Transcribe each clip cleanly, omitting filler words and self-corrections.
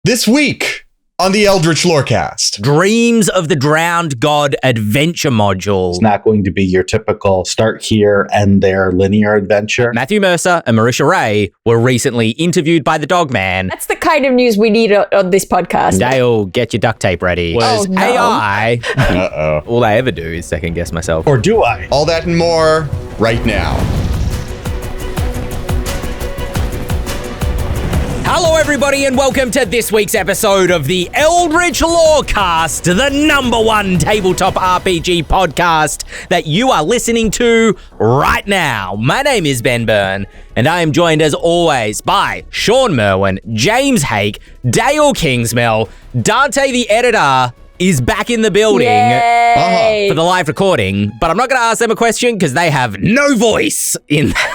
This week on the Eldritch Lorecast. Dreams of the Drowned God adventure module. It's not going to be your typical start here and there linear adventure. Matthew Mercer and Marisha Ray were recently interviewed by the Dogman. That's the kind of news we need on this podcast. Dael, get your duct tape ready. Was no. AI. Uh-oh. All I ever do is second guess myself. Or do I? All that and more right now. Hello, everybody, and welcome to this week's episode of the Eldritch Lorecast, the #1 tabletop RPG podcast that you are listening to right now. My name is Ben Byrne, and I am joined, as always, by Shawn Merwin, James Hake, Dael Kingsmill, Dante the editor is back in the building for the live recording, but I'm not going to ask them a question because they have no voice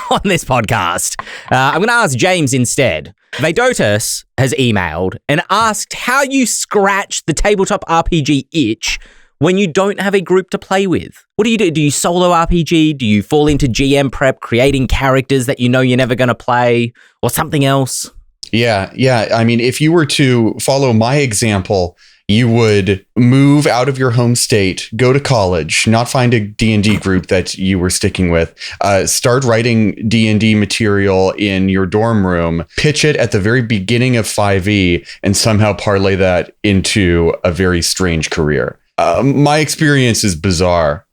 on this podcast. I'm going to ask James instead. Vedotus has emailed and asked how you scratch the tabletop RPG itch when you don't have a group to play with. What do you do? Do you solo RPG? Do you fall into GM prep, creating characters that you know you're never going to play, or something else? Yeah. I mean, if you were to follow my example, you would move out of your home state, go to college, not find a D&D group that you were sticking with, start writing D&D material in your dorm room, pitch it at the very beginning of 5e, and somehow parlay that into a very strange career. My experience is bizarre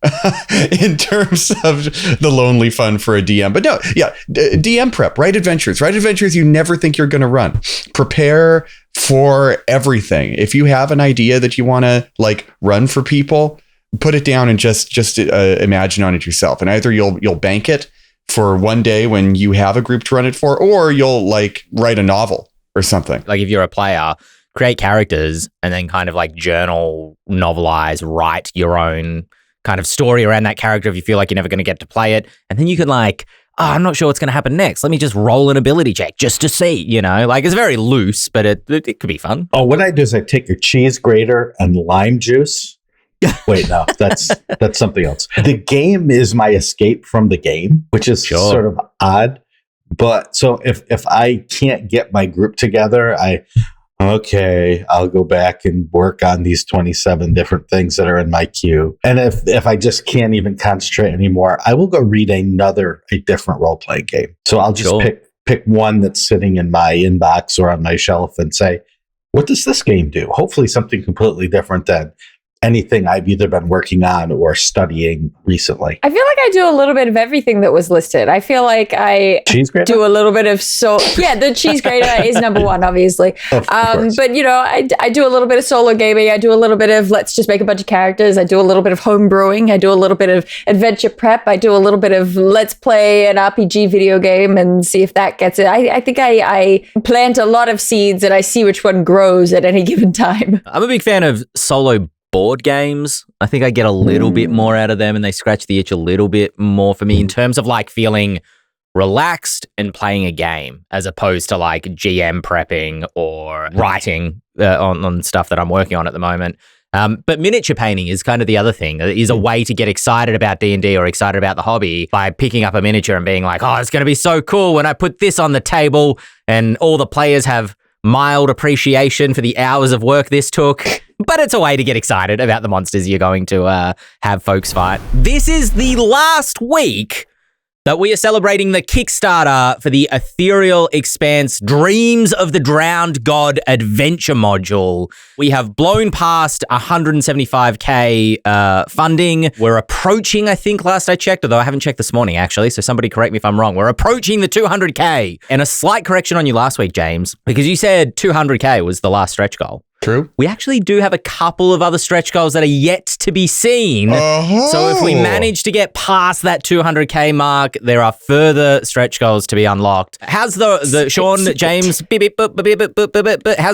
in terms of the lonely fun for a DM. But no, yeah, DM prep, write adventures you never think you're going to run. Prepare for everything. If you have an idea that you want to run for people, put it down and just imagine on it yourself. And either you'll bank it for one day when you have a group to run it for, or you'll write a novel or something. Like if you're a player, create characters and then kind of journal, novelize, write your own kind of story around that character if you feel like you're never going to get to play it. And then you can I'm not sure what's going to happen next. Let me just roll an ability check just to see, it's very loose, but it could be fun. Oh, what I do is I take a cheese grater and lime juice. Wait, no, that's something else. The game is my escape from the game, which is sort of odd. But so if I can't get my group together, I'll go back and work on these 27 different things that are in my queue. And if I just can't even concentrate anymore, I will go read a different role-playing game. So I'll just pick one that's sitting in my inbox or on my shelf and say, what does this game do? Hopefully something completely different than anything I've either been working on or studying recently. I feel like I do a little bit of everything that was listed. I feel like I do a little bit of the cheese grater is #1, obviously. But I do a little bit of solo gaming. I do a little bit of let's just make a bunch of characters. I do a little bit of home brewing. I do a little bit of adventure prep. I do a little bit of let's play an RPG video game and see if that gets it. I think I plant a lot of seeds and I see which one grows at any given time. I'm a big fan of solo board games. I think I get a little bit more out of them and they scratch the itch a little bit more for me in terms of feeling relaxed and playing a game as opposed to GM prepping or writing on stuff that I'm working on at the moment. But miniature painting is kind of the other thing. It is a way to get excited about D&D or excited about the hobby by picking up a miniature and being it's going to be so cool when I put this on the table and all the players have mild appreciation for the hours of work this took. But it's a way to get excited about the monsters you're going to have folks fight. This is the last week that we are celebrating the Kickstarter for the Aetherial Expanse Dreams of the Drowned God adventure module. We have blown past 175k funding. We're approaching, I think last I checked, although I haven't checked this morning actually, so somebody correct me if I'm wrong. We're approaching the 200k. And a slight correction on you last week, James, because you said 200k was the last stretch goal. True. We actually do have a couple of other stretch goals that are yet to be seen. So if we manage to get past that 200k mark, there are further stretch goals to be unlocked. How's the Shawn, James, how's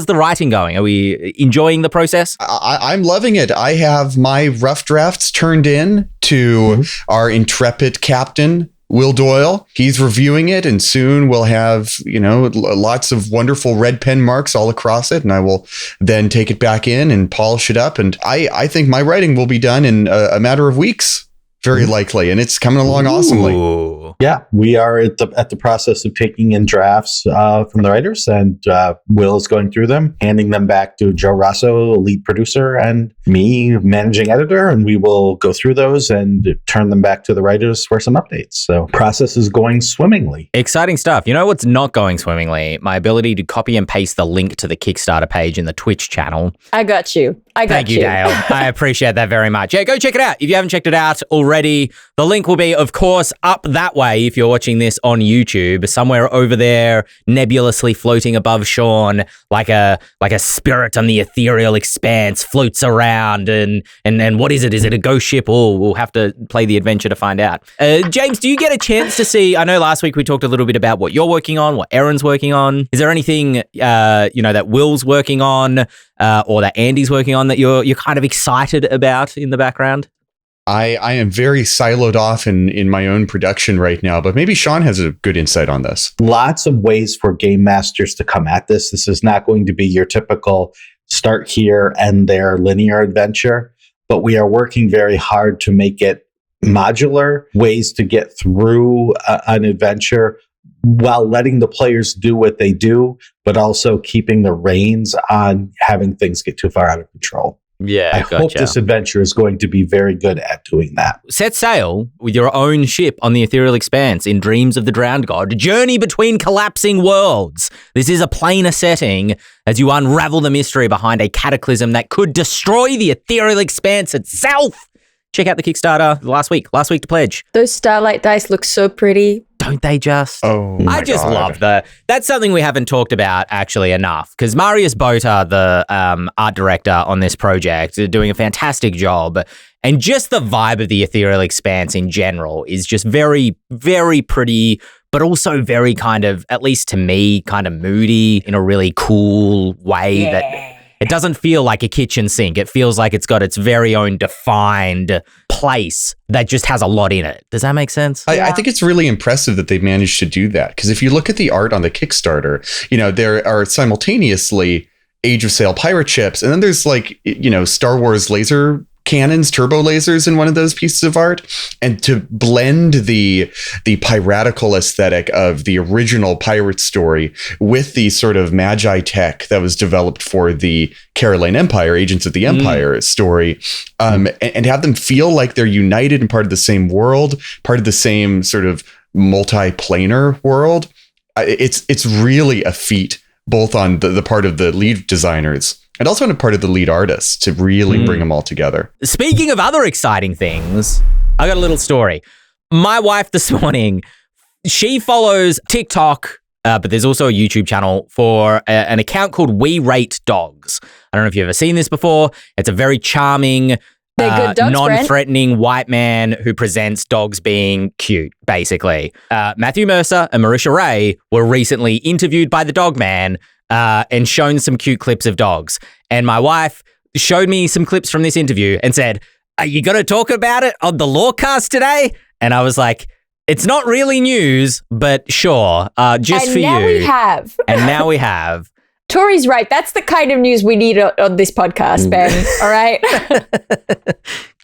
the writing going? Are we enjoying the process? I'm loving it. I have my rough drafts turned in to our intrepid captain, Will Doyle. He's reviewing it, and soon we'll have, lots of wonderful red pen marks all across it. And I will then take it back in and polish it up. And I think my writing will be done in a matter of weeks. very likely, and it's coming along awesomely. Ooh. Yeah, we are at the process of taking in drafts from the writers, and Will is going through them, handing them back to Joe Rosso, lead producer, and me, managing editor, and we will go through those and turn them back to the writers for some updates. So process is going swimmingly. Exciting stuff. You know what's not going swimmingly? My ability to copy and paste the link to the Kickstarter page in the Twitch channel. I got you. Thank you, Dael. I appreciate that very much. Yeah, go check it out. If you haven't checked it out already, the link will be, of course, up that way if you're watching this on YouTube, somewhere over there, nebulously floating above Shawn, like a spirit on the Etherial Expanse floats around. And what is it? Is it a ghost ship? Oh, we'll have to play the adventure to find out. James, do you get a chance to see? I know last week we talked a little bit about what you're working on, what Erin's working on. Is there anything that Will's working on or that Andy's working on that you're kind of excited about in the background? I am very siloed off in my own production right now, but maybe Shawn has a good insight on this. Lots of ways for game masters to come at this. This is not going to be your typical start here and there linear adventure, but we are working very hard to make it modular, ways to get through an adventure while letting the players do what they do, but also keeping the reins on having things get too far out of control. Yeah, I hope this adventure is going to be very good at doing that. Set sail with your own ship on the Ethereal Expanse in Dreams of the Drowned God. Journey between collapsing worlds. This is a planar setting as you unravel the mystery behind a cataclysm that could destroy the Ethereal Expanse itself. Check out the Kickstarter last week to pledge. Those starlight dice look so pretty. Don't they just? Oh, I just love that's something we haven't talked about actually enough, because Marius Bota, the art director on this project, is doing a fantastic job. And just the vibe of the Ethereal Expanse in general is just very, very pretty, but also very kind of, at least to me, kind of moody in a really cool way that it doesn't feel like a kitchen sink. It feels like it's got its very own defined place that just has a lot in it. Does that make sense? I think it's really impressive that they've managed to do that. Because if you look at the art on the Kickstarter, there are simultaneously Age of Sail pirate ships. And then there's Star Wars laser cannons, turbo lasers in one of those pieces of art. And to blend the piratical aesthetic of the original pirate story with the sort of magi tech that was developed for the Caroline Empire, Agents of the Empire story, and have them feel like they're united and part of the same world, part of the same sort of multi-planar world. It's really a feat, both on the part of the lead designers and also on a part of the lead artists, to really bring them all together. Speaking of other exciting things, I got a little story. My wife this morning, she follows TikTok, but there's also a YouTube channel for an account called We Rate Dogs. I don't know if you've ever seen this before. It's a very charming, good dogs, non-threatening white man who presents dogs being cute, basically. Matthew Mercer and Marisha Ray were recently interviewed by the dog man and shown some cute clips of dogs. And my wife showed me some clips from this interview and said, "Are you going to talk about it on the Lorecast today?" And I was like, it's not really news, but sure, just and for you. And now we have. And now we have. Tori's right. That's the kind of news we need on this podcast, Ben. All right?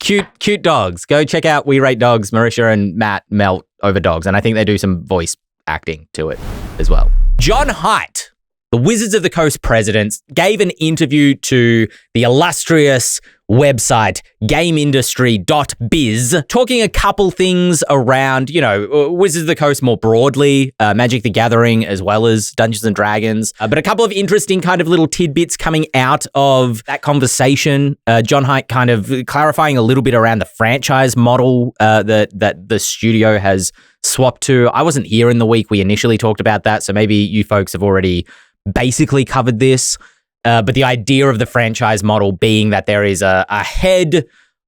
Cute dogs. Go check out We Rate Dogs. Marisha and Matt melt over dogs. And I think they do some voice acting to it as well. John Haidt, the Wizards of the Coast president, gave an interview to the illustrious website GameIndustry.biz, talking a couple things around, Wizards of the Coast more broadly, Magic the Gathering as well as Dungeons and Dragons, but a couple of interesting kind of little tidbits coming out of that conversation. John Haidt kind of clarifying a little bit around the franchise model that the studio has swapped to. I wasn't here in the week we initially talked about that, so maybe you folks have already basically covered this. But the idea of the franchise model being that there is a head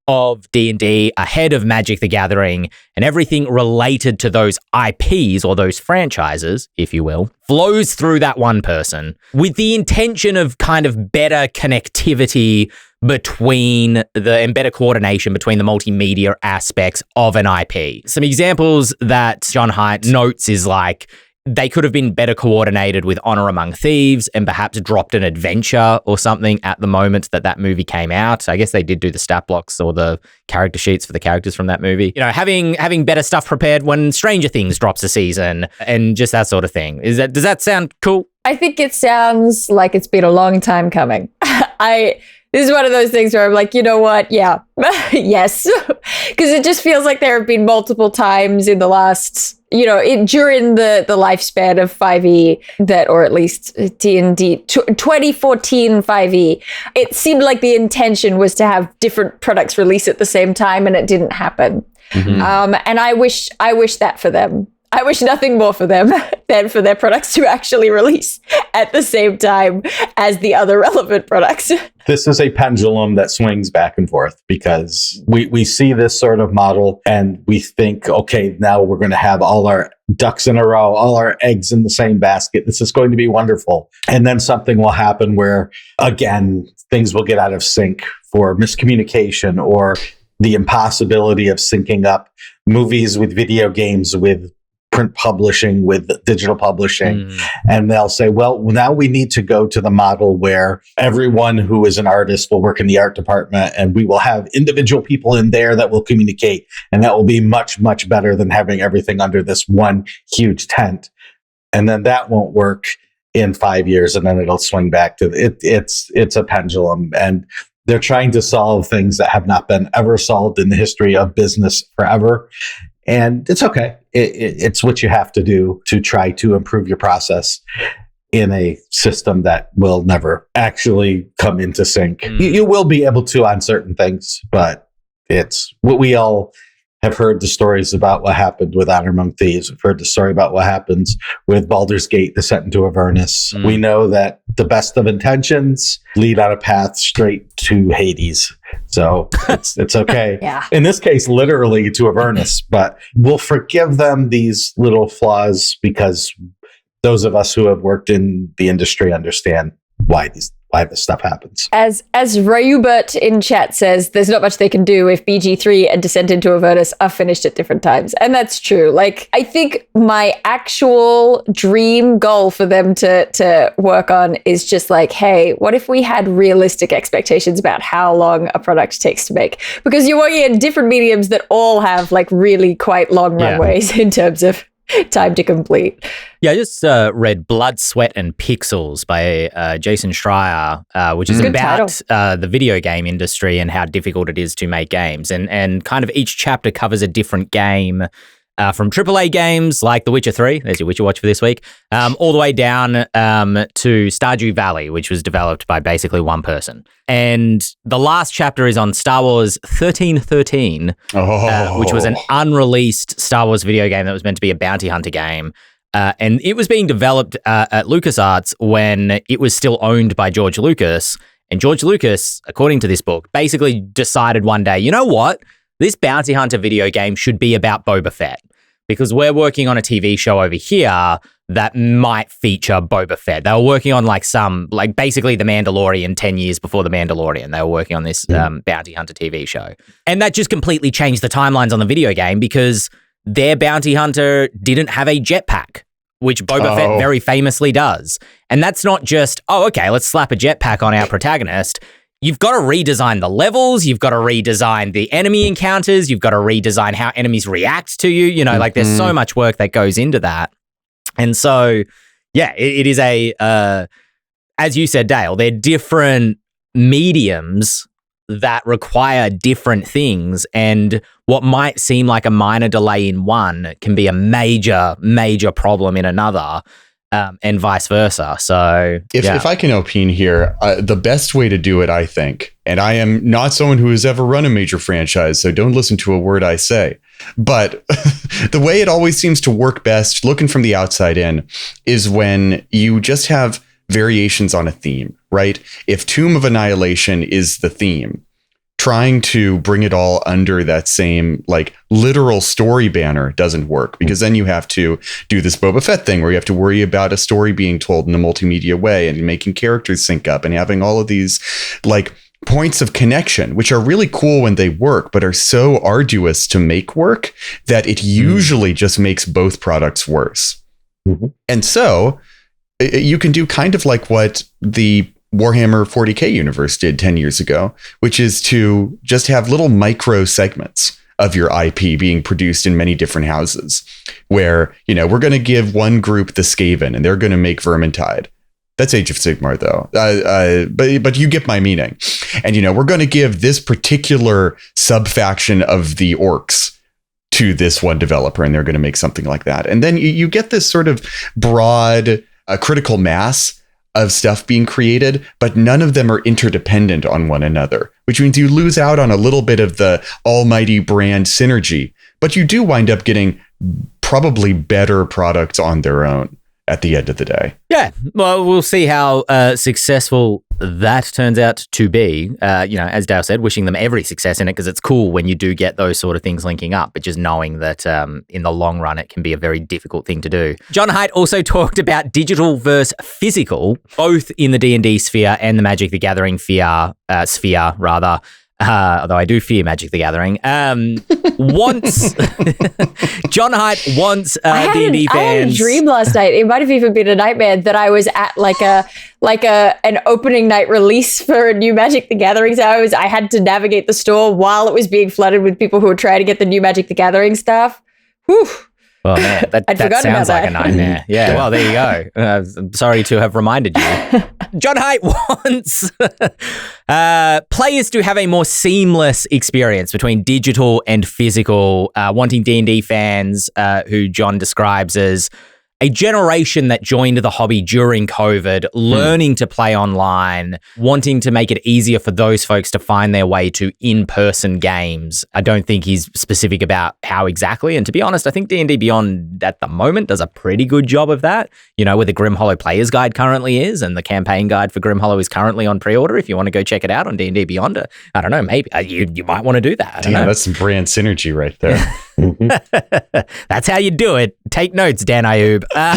of D&D, a head of Magic the Gathering, and everything related to those IPs or those franchises, if you will, flows through that one person with the intention of kind of better connectivity and better coordination between the multimedia aspects of an IP. Some examples that John Haidt notes is like, they could have been better coordinated with Honor Among Thieves and perhaps dropped an adventure or something at the moment that movie came out. I guess they did do the stat blocks or the character sheets for the characters from that movie. You know, having better stuff prepared when Stranger Things drops a season and just that sort of thing. Does that sound cool? I think it sounds like it's been a long time coming. This is one of those things where I'm like, you know what? Yeah, yes. Because it just feels like there have been multiple times in the last, during the lifespan of 5e or at least D&D, 2014 5e, it seemed like the intention was to have different products release at the same time, and it didn't happen. Mm-hmm. And I wish that for them. I wish nothing more for them than for their products to actually release at the same time as the other relevant products. This is a pendulum that swings back and forth because we see this sort of model and we think, okay, now we're going to have all our ducks in a row, all our eggs in the same basket. This is going to be wonderful. And then something will happen where, again, things will get out of sync for miscommunication or the impossibility of syncing up movies with video games, with print publishing, with digital publishing. And they'll say, well, now we need to go to the model where everyone who is an artist will work in the art department, and we will have individual people in there that will communicate, and that will be much, much better than having everything under this one huge tent. And then that won't work in 5 years, and then it'll swing back to it. It's a pendulum, and they're trying to solve things that have not been ever solved in the history of business forever. And it's okay. It's what you have to do to try to improve your process in a system that will never actually come into sync. You will be able to on certain things, but it's what we all have heard the stories about what happened with Honor Among Thieves. We've heard the story about what happens with Baldur's Gate, Descent into Avernus. We know that the best of intentions lead on a path straight to Hades. So it's okay. Yeah. In this case, literally to Avernus, but we'll forgive them these little flaws because those of us who have worked in the industry understand why this stuff happens. As Rayubert in chat says, there's not much they can do if BG3 and Descent into Avernus are finished at different times. And that's true. Like, I think my actual dream goal for them to work on is just like, hey, what if we had realistic expectations about how long a product takes to make? Because you're working in different mediums that all have like really quite long runways in terms of time to complete. Yeah, I just read Blood, Sweat, and Pixels by Jason Schreier, which is about the video game industry and how difficult it is to make games. And kind of each chapter covers a different game, from AAA games like The Witcher 3, there's your Witcher Watch for this week, all the way down to Stardew Valley, which was developed by basically one person. And the last chapter is on Star Wars 1313, which was an unreleased Star Wars video game that was meant to be a bounty hunter game. And it was being developed at LucasArts when it was still owned by George Lucas. And George Lucas, according to this book, basically decided one day, you know what? This bounty hunter video game should be about Boba Fett, because we're working on a TV show over here that might feature Boba Fett. They were working on basically The Mandalorian 10 years before The Mandalorian. They were working on this bounty hunter TV show. And that just completely changed the timelines on the video game because their bounty hunter didn't have a jetpack, which Boba Fett very famously does. And that's not just, let's slap a jetpack on our protagonist. You've got to redesign the levels. You've got to redesign the enemy encounters. You've got to redesign how enemies react to you. There's so much work that goes into that. And so, yeah, it is as you said, Dael, they're different mediums that require different things. And what might seem like a minor delay in one can be a major, major problem in another. And vice versa. So, if I can opine here, the best way to do it, I think, and I am not someone who has ever run a major franchise, so don't listen to a word I say, but the way it always seems to work best, looking from the outside in, is when you just have variations on a theme, right? If Tomb of Annihilation is the theme, trying to bring it all under that same literal story banner doesn't work, because then you have to do this Boba Fett thing where you have to worry about a story being told in a multimedia way and making characters sync up and having all of these points of connection, which are really cool when they work, but are so arduous to make work that it usually just makes both products worse. And so you can do kind of like what the Warhammer 40K universe did 10 years ago, which is to just have little micro segments of your IP being produced in many different houses where, we're going to give one group the Skaven and they're going to make Vermintide. That's Age of Sigmar, though. But you get my meaning. And, we're going to give this particular subfaction of the orcs to this one developer, and they're going to make something like that. And then you get this sort of broad critical mass of stuff being created, but none of them are interdependent on one another, which means you lose out on a little bit of the almighty brand synergy, but you do wind up getting probably better products on their own at the end of the day. Yeah, well, we'll see how successful that turns out to be. As Dael said, wishing them every success in it, because it's cool when you do get those sort of things linking up, but just knowing that in the long run, it can be a very difficult thing to do. John Haidt also talked about digital versus physical, both in the D&D sphere and the Magic the Gathering sphere, although I do fear Magic the Gathering. Wants John Haidt wants D&D fans. I had a dream last night. It might have even been a nightmare that I was at an opening night release for a new Magic the Gathering. So I had to navigate the store while it was being flooded with people who were trying to get the new Magic the Gathering stuff. Whew. Well, man, that sounds like a nightmare. Yeah, well, there you go. I'm sorry to have reminded you. John Haidt wants players to have a more seamless experience between digital and physical, wanting D&D fans who John describes as a generation that joined the hobby during COVID, learning to play online, wanting to make it easier for those folks to find their way to in-person games. I don't think he's specific about how exactly. And to be honest, I think D&D Beyond at the moment does a pretty good job of that. Where the Grim Hollow Player's Guide currently is, and the campaign guide for Grim Hollow is currently on pre-order. If you want to go check it out on D&D Beyond, I don't know, maybe you might want to do that. I don't know. That's some brand synergy right there. That's how you do it. Take notes, Dan Ayub. But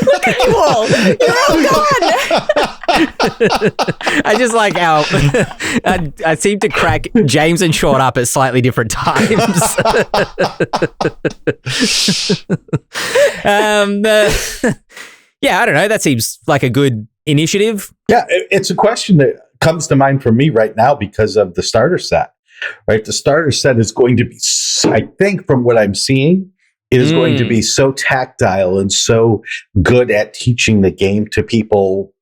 look at you all. You're all gone. I just like how I seem to crack James and Shawn up at slightly different times. Yeah, I don't know. That seems like a good initiative. Yeah, it's a question that comes to mind for me right now because of the starter set. Right, the starter set is going to be, I think, from what I'm seeing, it is going to be so tactile and so good at teaching the game to people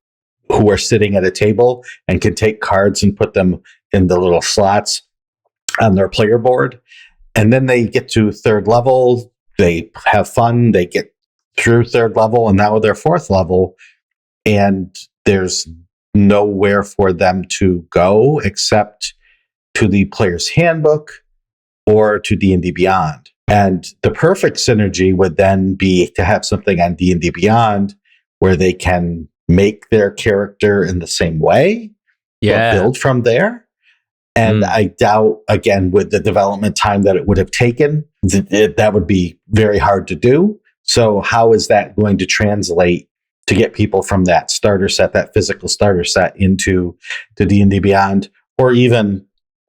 who are sitting at a table and can take cards and put them in the little slots on their player board. And then they get to third level, they have fun, they get through third level, and now they're fourth level, and there's nowhere for them to go except to the player's handbook or to D&D Beyond. And the perfect synergy would then be to have something on D&D Beyond where they can make their character in the same way, or build from there. And I doubt, again, with the development time that it would have taken, that would be very hard to do. So how is that going to translate to get people from that starter set, that physical starter set, into the D&D Beyond, or even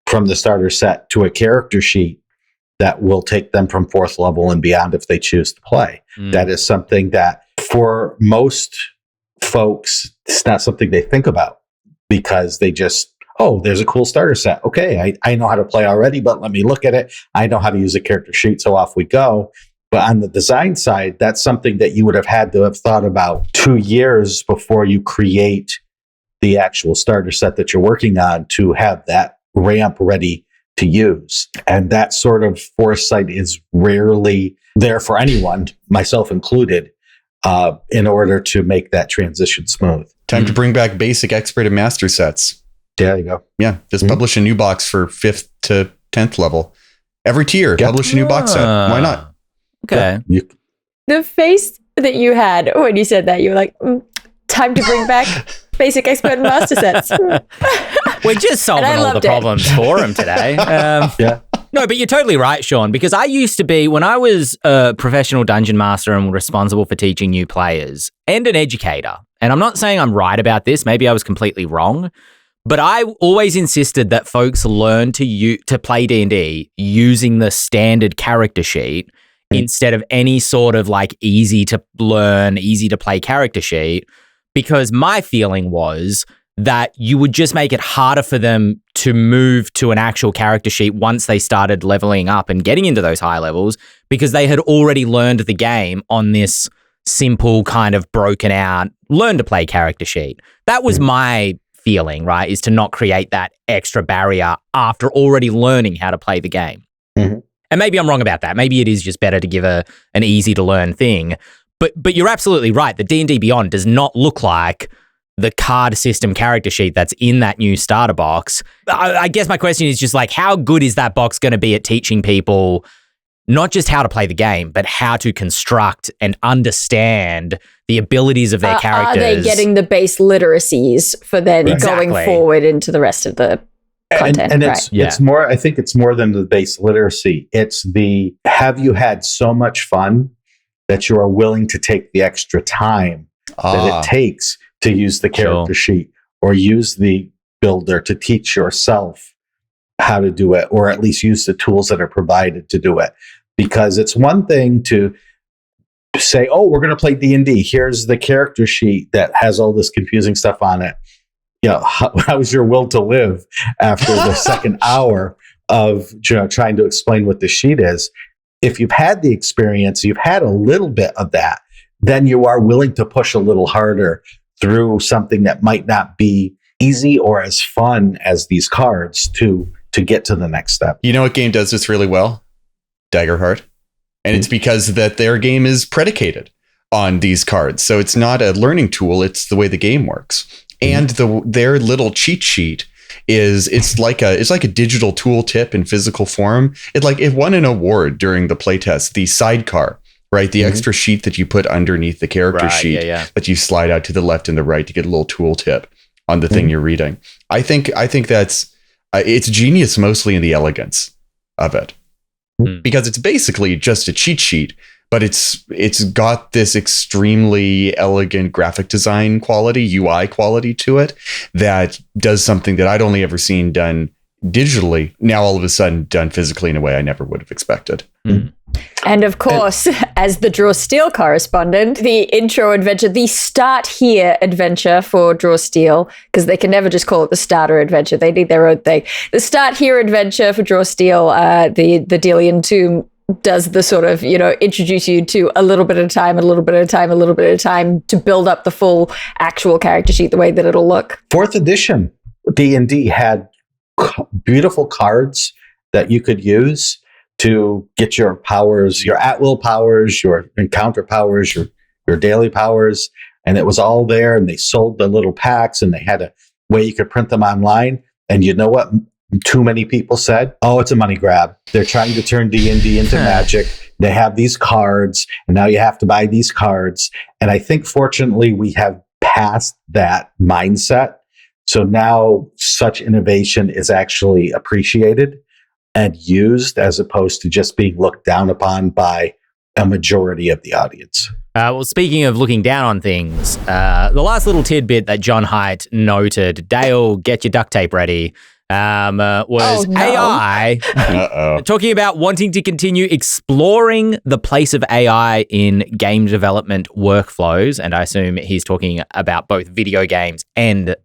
from the starter set to a character sheet that will take them from fourth level and beyond if they choose to play? That is something that for most folks, it's not something they think about, because they just, there's a cool starter set. Okay, I know how to play already, but let me look at it. I know how to use a character sheet, so off we go. But on the design side, that's something that you would have had to have thought about 2 years before you create the actual starter set that you're working on, to have that ramp ready to use. And that sort of foresight is rarely there for anyone, myself included, in order to make that transition smooth. Time to bring back basic, expert, and master sets. There you go. Yeah, just publish a new box for 5th to 10th level. Every tier, publish a new box set. Why not? Okay. The face that you had when you said that, you were like, time to bring back basic, expert, and master sets. We're just solving all the problems for him today. No, but you're totally right, Shawn, because I used to be, when I was a professional dungeon master and responsible for teaching new players and an educator, and I'm not saying I'm right about this, maybe I was completely wrong, But I always insisted that folks learn to play D&D using the standard character sheet instead of any sort of like easy to learn, easy to play character sheet, because my feeling was that you would just make it harder for them to move to an actual character sheet once they started leveling up and getting into those high levels, because they had already learned the game on this simple kind of broken out learn to play character sheet. That was my feeling, right, is to not create that extra barrier after already learning how to play the game. Mm-hmm. And maybe I'm wrong about that. Maybe it is just better to give an easy to learn thing. But you're absolutely right. The D&D Beyond does not look like the card system character sheet that's in that new starter box. I guess my question is just like, how good is that box going to be at teaching people not just how to play the game, but how to construct and understand the abilities of their characters? Are they getting the base literacies for then going forward into the rest of the content? And it's more, I think it's more than the base literacy. It's have you had so much fun that you are willing to take the extra time that it takes to use the character sheet or use the builder to teach yourself how to do it, or at least use the tools that are provided to do it. Because it's one thing to say, oh, we're going to play D&D. Here's the character sheet that has all this confusing stuff on it. How's your will to live after the second hour of trying to explain what the sheet is? If you've had the experience, you've had a little bit of that, then you are willing to push a little harder through something that might not be easy or as fun as these cards to get to the next step. You know what game does this really well? Daggerheart. And it's because that their game is predicated on these cards. So it's not a learning tool, it's the way the game works. And their little cheat sheet it's like a digital tool tip in physical form. It won an award during the playtest, the sidecar. Right, the extra sheet that you put underneath the character sheet that you slide out to the left and the right to get a little tool tip on the thing you're reading. I think that's it's genius, mostly in the elegance of it, because it's basically just a cheat sheet, but it's got this extremely elegant graphic design quality, UI quality to it that does something that I'd only ever seen done digitally. Now all of a sudden done physically in a way I never would have expected. And of course, as the Draw Steel correspondent, the intro adventure, the start here adventure for Draw Steel, because they can never just call it the starter adventure. They need their own thing. The start here adventure for Draw Steel, the Delian Tomb does the sort of, introduce you to a little bit at a time, a little bit at a time, a little bit at a time to build up the full actual character sheet the way that it'll look. 4th edition D&D had beautiful cards that you could use to get your powers, your at-will powers, your encounter powers, your daily powers. And it was all there, and they sold the little packs, and they had a way you could print them online. And you know what too many people said? Oh, it's a money grab. They're trying to turn D&D into magic. They have these cards, and now you have to buy these cards. And I think, fortunately, we have passed that mindset. So now such innovation is actually appreciated and used, as opposed to just being looked down upon by a majority of the audience. Well, speaking of looking down on things, the last little tidbit that John Haidt noted, Dael, get your duct tape ready, was AI talking about wanting to continue exploring the place of AI in game development workflows. And I assume he's talking about both video games and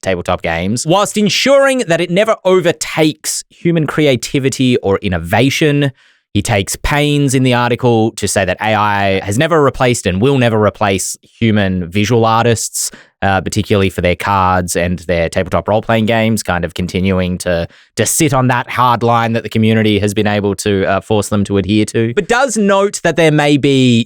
tabletop games, whilst ensuring that it never overtakes human creativity or innovation. He takes pains in the article to say that AI has never replaced and will never replace human visual artists, particularly for their cards and their tabletop role-playing games, kind of continuing to sit on that hard line that the community has been able to force them to adhere to. But does note that there may be,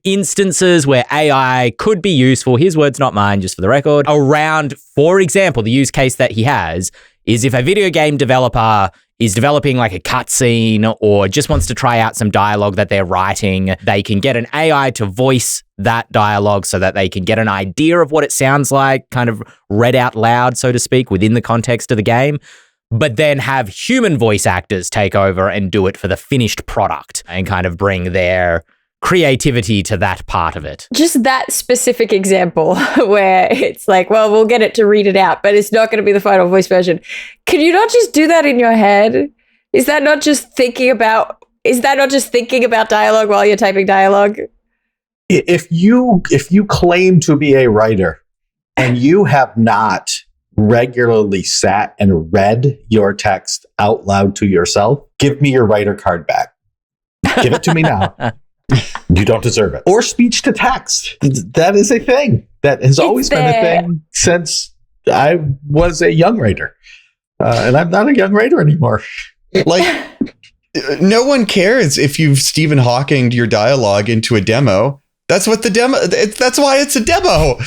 instances where AI could be useful, his words, not mine, just for the record, around, for example, the use case that he has is if a video game developer is developing like a cutscene or just wants to try out some dialogue that they're writing, they can get an AI to voice that dialogue so that they can get an idea of what it sounds like, kind of read out loud, so to speak, within the context of the game, but then have human voice actors take over and do it for the finished product and kind of bring their creativity to that part of it. Just that specific example where it's like, well, we'll get it to read it out, but it's not going to be the final voice version. Can you not just do that in your head? Is that not just thinking about dialogue while you're typing dialogue? If you claim to be a writer and you have not regularly sat and read your text out loud to yourself, give me your writer card back. Give it to me now. You don't deserve it. Or speech to text. That is a thing that has always been a thing since I was a young writer. And I'm not a young writer anymore. Like, no one cares if you've Stephen Hawkinged your dialogue into a demo. That's what the demo. That's why it's a demo.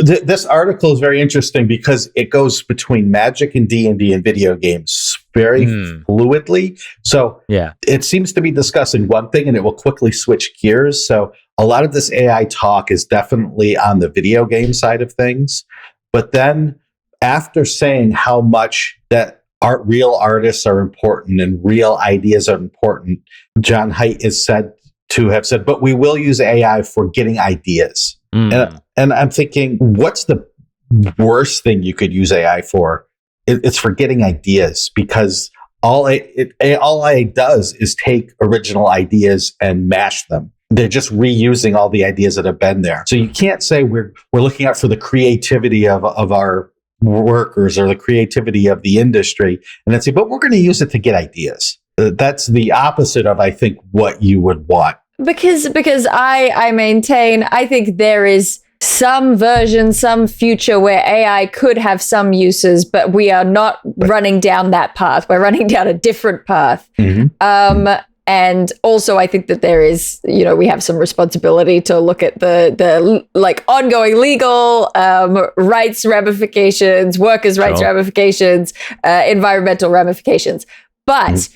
This article is very interesting because it goes between Magic and D&D and video games very fluidly. So it seems to be discussing one thing and it will quickly switch gears. So a lot of this AI talk is definitely on the video game side of things. But then after saying how much that real artists are important and real ideas are important, John Haidt is said to have said, but we will use AI for getting ideas. And I'm thinking, what's the worst thing you could use AI for? It's for getting ideas, because all AI does is take original ideas and mash them. They're just reusing all the ideas that have been there. So you can't say we're looking out for the creativity of our workers or the creativity of the industry and then say, but we're going to use it to get ideas. That's the opposite of, I think, what you would want. Because I maintain, I think there is some version, some future where AI could have some uses, but we are not running down that path. We're running down a different path. And also I think that there is, we have some responsibility to look at the like ongoing legal rights ramifications, workers' rights ramifications, environmental ramifications. But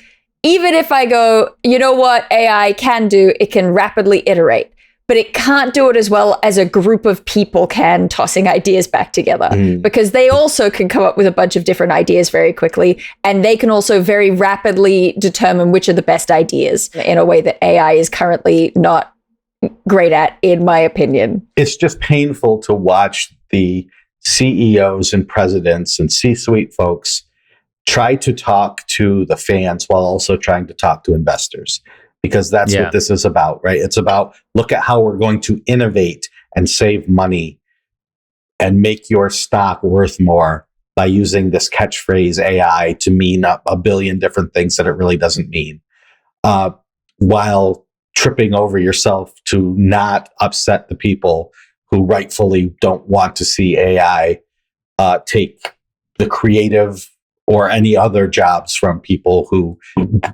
even if I go, you know what AI can do, it can rapidly iterate, but it can't do it as well as a group of people can, tossing ideas back together, because they also can come up with a bunch of different ideas very quickly. And they can also very rapidly determine which are the best ideas in a way that AI is currently not great at, in my opinion. It's just painful to watch the CEOs and presidents and C-suite folks try to talk to the fans while also trying to talk to investors, because that's what this is about, right? It's about, look at how we're going to innovate and save money and make your stock worth more by using this catchphrase AI to mean a billion different things that it really doesn't mean, while tripping over yourself to not upset the people who rightfully don't want to see AI take the creative or any other jobs from people who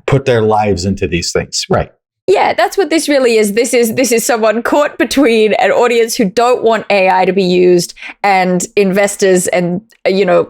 put their lives into these things. Right. Yeah, that's what this really is. This is someone caught between an audience who don't want AI to be used and investors and,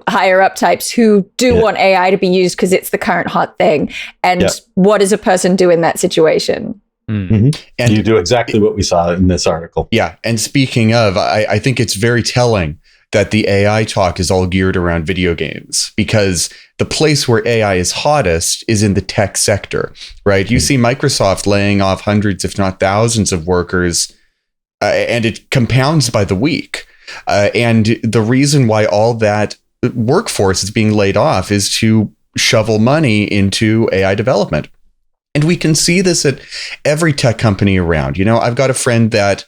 higher up types who do want AI to be used because it's the current hot thing. And what does a person do in that situation? And you do exactly what we saw in this article. Yeah. And speaking of, I think it's very telling that the AI talk is all geared around video games, because the place where AI is hottest is in the tech sector, right? You see Microsoft laying off hundreds, if not thousands of workers, and it compounds by the week. And the reason why all that workforce is being laid off is to shovel money into AI development. And we can see this at every tech company around. I've got a friend that,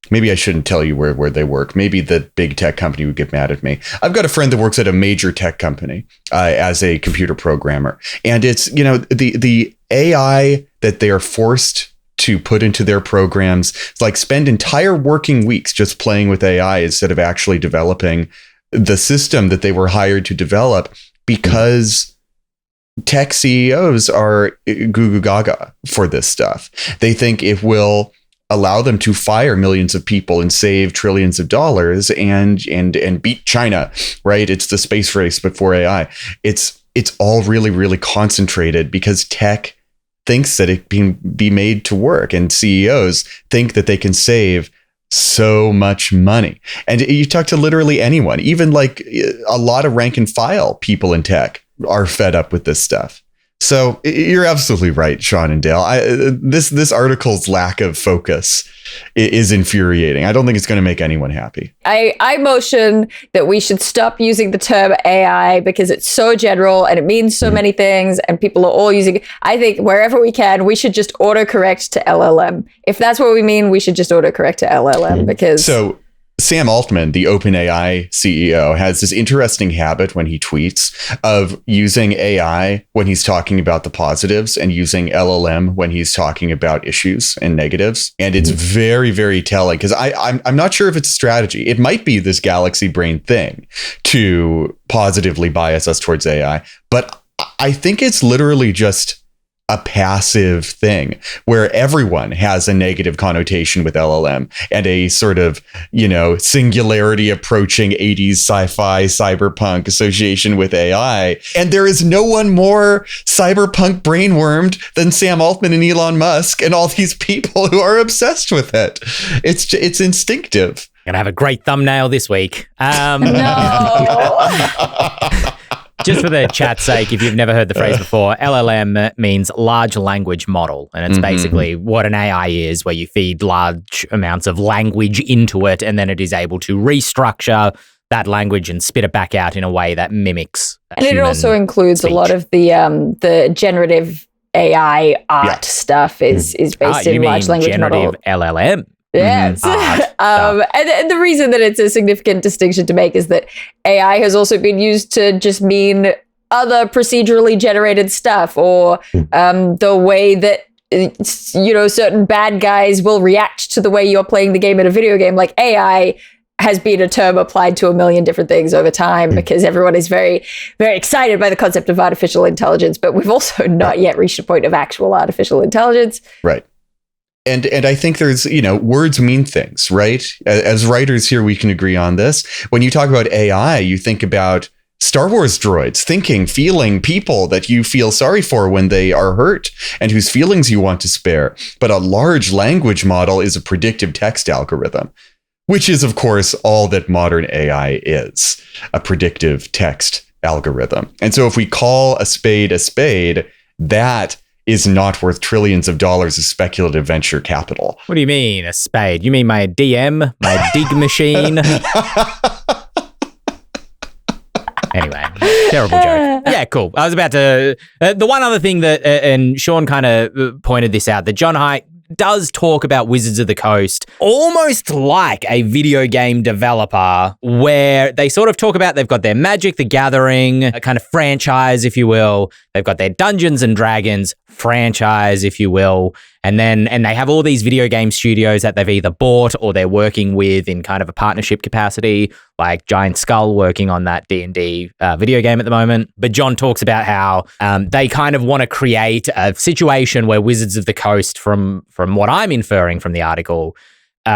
maybe I shouldn't tell you where they work. Maybe the big tech company would get mad at me. I've got a friend that works at a major tech company as a computer programmer. And it's, the AI that they are forced to put into their programs, like spend entire working weeks just playing with AI instead of actually developing the system that they were hired to develop, because tech CEOs are goo goo gaga for this stuff. They think it will allow them to fire millions of people and save trillions of dollars and beat China, right? It's the space race before AI. It's all really, really concentrated because tech thinks that it can be made to work, and CEOs think that they can save so much money. And you talk to literally anyone, even like a lot of rank and file people in tech are fed up with this stuff. So you're absolutely right, Shawn and Dael. This article's lack of focus is infuriating. I don't think it's going to make anyone happy. I motion that we should stop using the term AI because it's so general and it means so many things and people are all using it. I think wherever we can, we should just autocorrect to LLM. If that's what we mean, we should just autocorrect to LLM because... So Sam Altman, the OpenAI CEO, has this interesting habit when he tweets of using AI when he's talking about the positives and using LLM when he's talking about issues and negatives. And it's very, very telling because I'm not sure if it's a strategy. It might be this galaxy brain thing to positively bias us towards AI, but I think it's literally just a passive thing where everyone has a negative connotation with LLM and a sort of, singularity approaching 80s sci-fi cyberpunk association with AI. And there is no one more cyberpunk brainwormed than Sam Altman and Elon Musk and all these people who are obsessed with it. It's instinctive. Gonna have a great thumbnail this week. No. Just for the chat's sake, if you've never heard the phrase before, LLM means large language model. And it's basically what an AI is, where you feed large amounts of language into it, and then it is able to restructure that language and spit it back out in a way that mimics and it also includes speech. A lot of the generative AI art stuff is based in large language model. LLM. Yes. And the reason that it's a significant distinction to make is that AI has also been used to just mean other procedurally generated stuff or the way that, certain bad guys will react to the way you're playing the game in a video game. Like AI has been a term applied to a million different things over time because everyone is very, very excited by the concept of artificial intelligence, but we've also not yet reached a point of actual artificial intelligence. Right. And I think there's, words mean things, right? As writers here, we can agree on this. When you talk about AI, you think about Star Wars droids, thinking, feeling people that you feel sorry for when they are hurt and whose feelings you want to spare. But a large language model is a predictive text algorithm, which is, of course, all that modern AI is, a predictive text algorithm. And so if we call a spade, that is not worth trillions of dollars of speculative venture capital. What do you mean, a spade? You mean my DM, my dig machine? Anyway, terrible joke. Yeah, cool. I was about to... the one other thing that, and Shawn kind of pointed this out, that John Haidt does talk about Wizards of the Coast almost like a video game developer, where they sort of talk about they've got their Magic the Gathering a kind of franchise, if you will. They've got their Dungeons and Dragons franchise, if you will. And they have all these video game studios that they've either bought or they're working with in kind of a partnership capacity, like Giant Skull working on that D&D video game at the moment. But John talks about how they kind of want to create a situation where Wizards of the Coast, from what I'm inferring from the article,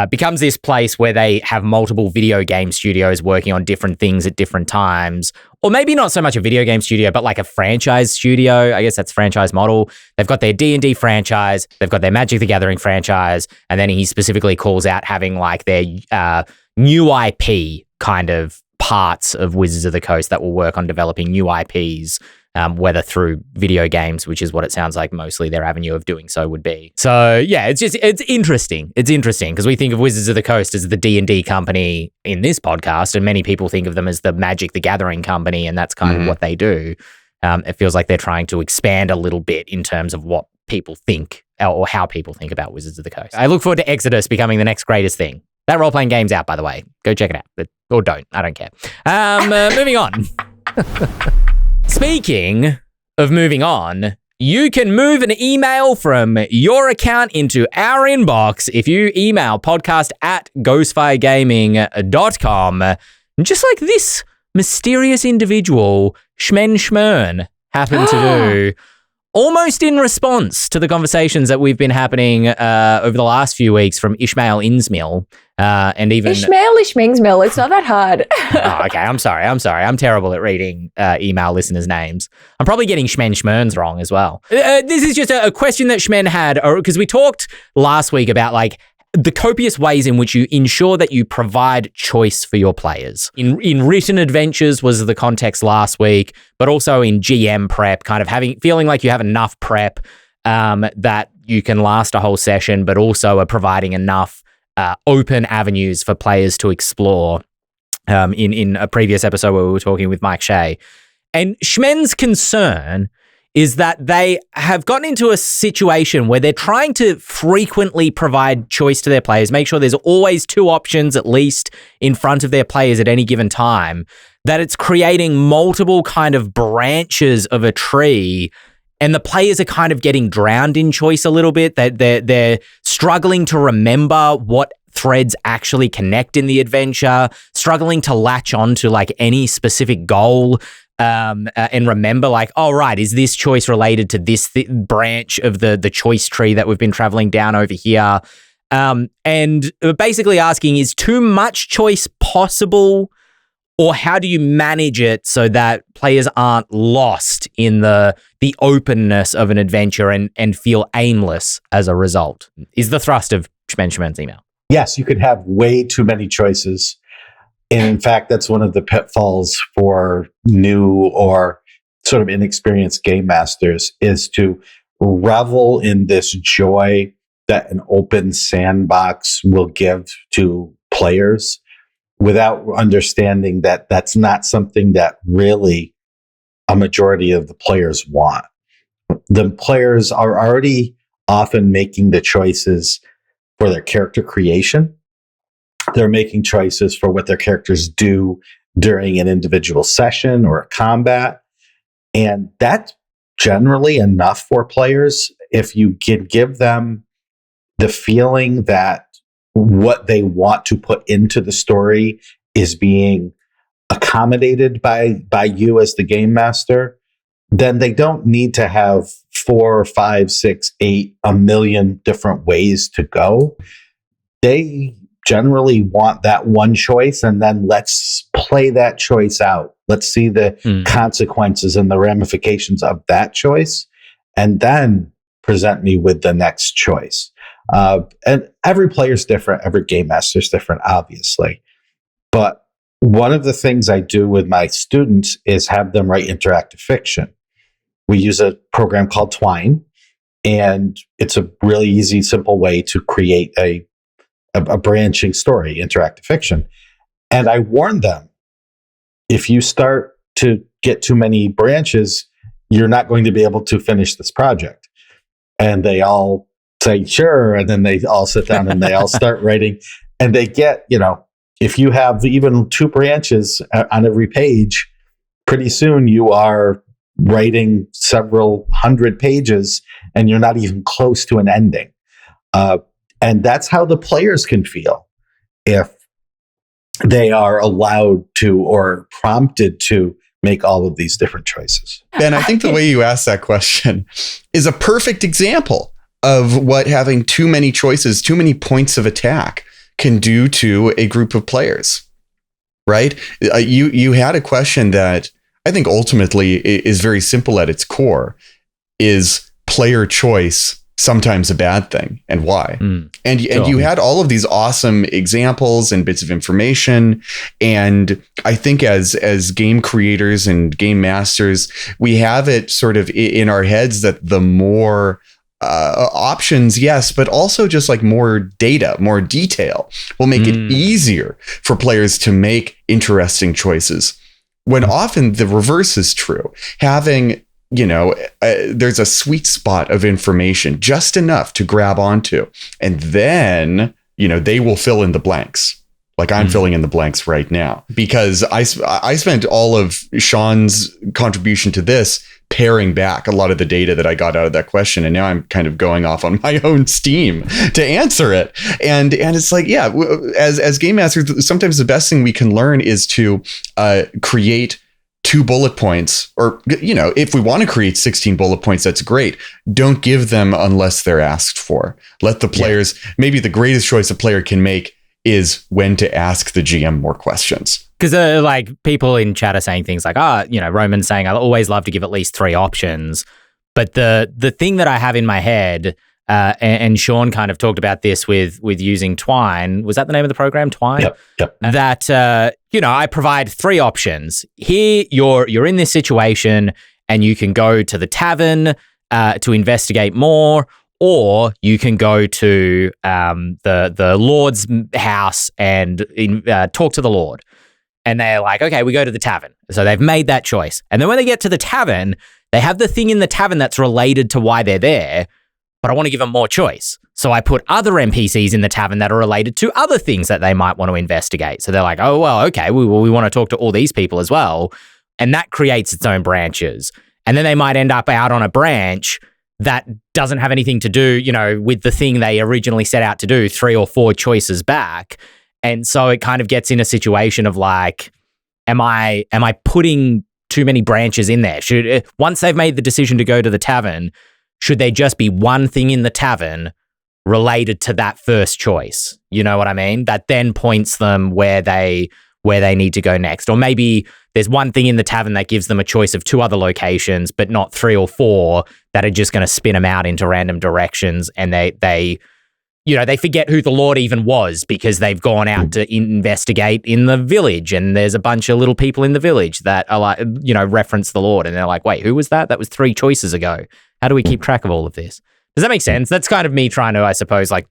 becomes this place where they have multiple video game studios working on different things at different times. Or maybe not so much a video game studio, but like a franchise studio. I guess that's franchise model. They've got their D&D franchise. They've got their Magic the Gathering franchise. And then he specifically calls out having like their new IP kind of parts of Wizards of the Coast that will work on developing new IPs, whether through video games, which is what it sounds like mostly their avenue of doing so would be. So yeah, it's interesting. It's interesting because we think of Wizards of the Coast as the D&D company in this podcast, and many people think of them as the Magic the Gathering company, and that's kind of what they do. It feels like they're trying to expand a little bit in terms of what people think or how people think about Wizards of the Coast. I look forward to Exodus becoming the next greatest thing. That role-playing game's out, by the way. Go check it out. Or don't. I don't care. Moving on. Speaking of moving on, you can move an email from your account into our inbox if you email podcast@ghostfiregaming.com. Just like this mysterious individual, Schmern, happened to do, almost in response to the conversations that we've been having over the last few weeks from Ishmael Insmill. And even Ishmingsmill. It's not that hard. Oh, okay. I'm sorry. I'm terrible at reading email listeners' names. I'm probably getting Schmerns wrong as well. This is just a question that Schmen had, because we talked last week about like the copious ways in which you ensure that you provide choice for your players. In written adventures was the context last week, but also in GM prep, kind of feeling like you have enough prep that you can last a whole session, but also are providing enough open avenues for players to explore. In a previous episode where we were talking with Mike Shea. And Schmen's concern is that they have gotten into a situation where they're trying to frequently provide choice to their players, make sure there's always two options at least in front of their players at any given time, that it's creating multiple kind of branches of a tree, and the players are kind of getting drowned in choice a little bit. They're struggling to remember what threads actually connect in the adventure, struggling to latch on to like any specific goal and remember like, oh, right, is this choice related to this branch of the choice tree that we've been traveling down over here? And basically asking, is too much choice possible, or how do you manage it so that players aren't lost in the openness of an adventure and feel aimless as a result? Is the thrust of Schmen's email. Yes, you could have way too many choices. And in fact, that's one of the pitfalls for new or sort of inexperienced game masters, is to revel in this joy that an open sandbox will give to players without understanding that that's not something that really a majority of the players want. The players are already often making the choices for their character creation. They're making choices for what their characters do during an individual session or a combat. And that's generally enough for players if you can give them the feeling that what they want to put into the story is being accommodated by you as the game master. Then they don't need to have 4, 5, 6, 8, a million different ways to go. They generally want that one choice, and then let's play that choice out. Let's see the consequences and the ramifications of that choice, and then present me with the next choice. And every player's different. Every game master's different, obviously. But one of the things I do with my students is have them write interactive fiction. We use a program called Twine, and it's a really easy, simple way to create a branching story, interactive fiction. And I warn them, if you start to get too many branches, you're not going to be able to finish this project. And they all say, sure. And then they all sit down and they all start writing. And they get, if you have even 2 branches on every page, pretty soon you are writing several hundred pages and you're not even close to an ending. And that's how the players can feel if they are allowed to or prompted to make all of these different choices. Ben, I think the way you asked that question is a perfect example of what having too many choices, too many points of attack can do to a group of players, right? You had a question that I think ultimately is very simple at its core. Is player choice sometimes a bad thing, and why? And you had all of these awesome examples and bits of information. And I think as game creators and game masters, we have it sort of in our heads that the more options, yes, but also just like more data, more detail will make it easier for players to make interesting choices. When often the reverse is true. Having there's a sweet spot of information, just enough to grab onto, and then, they will fill in the blanks. Like I'm filling in the blanks right now, because I spent all of Shawn's contribution to this paring back a lot of the data that I got out of that question. And now I'm kind of going off on my own steam to answer it. And it's like, yeah, as game masters, sometimes the best thing we can learn is to create 2 bullet points, or, if we want to create 16 bullet points, that's great. Don't give them unless they're asked for. Let the players, maybe the greatest choice a player can make is when to ask the GM more questions. Because like people in chat are saying things like, Roman's saying, I always love to give at least 3 options. But the thing that I have in my head and Shawn kind of talked about this with using Twine. Was that the name of the program, Twine? Yep. That I provide 3 options. Here, you're in this situation, and you can go to the tavern to investigate more, or you can go to the Lord's house and talk to the Lord. And they're like, okay, we go to the tavern. So they've made that choice. And then when they get to the tavern, they have the thing in the tavern that's related to why they're there, but I want to give them more choice. So I put other NPCs in the tavern that are related to other things that they might want to investigate. So they're like, oh, well, okay, we want to talk to all these people as well. And that creates its own branches. And then they might end up out on a branch that doesn't have anything to do, with the thing they originally set out to do 3 or 4 choices back. And so it kind of gets in a situation of like, am I putting too many branches in there? Once they've made the decision to go to the tavern, should there just be one thing in the tavern related to that first choice? You know what I mean? That then points them where they need to go next. Or maybe there's one thing in the tavern that gives them a choice of 2 other locations, but not 3 or 4 that are just going to spin them out into random directions. And they forget who the Lord even was because they've gone out to investigate in the village, and there's a bunch of little people in the village that are like, reference the Lord, and they're like, wait, who was that? That was 3 choices ago. How do we keep track of all of this? Does that make sense? That's kind of me trying to, I suppose, like,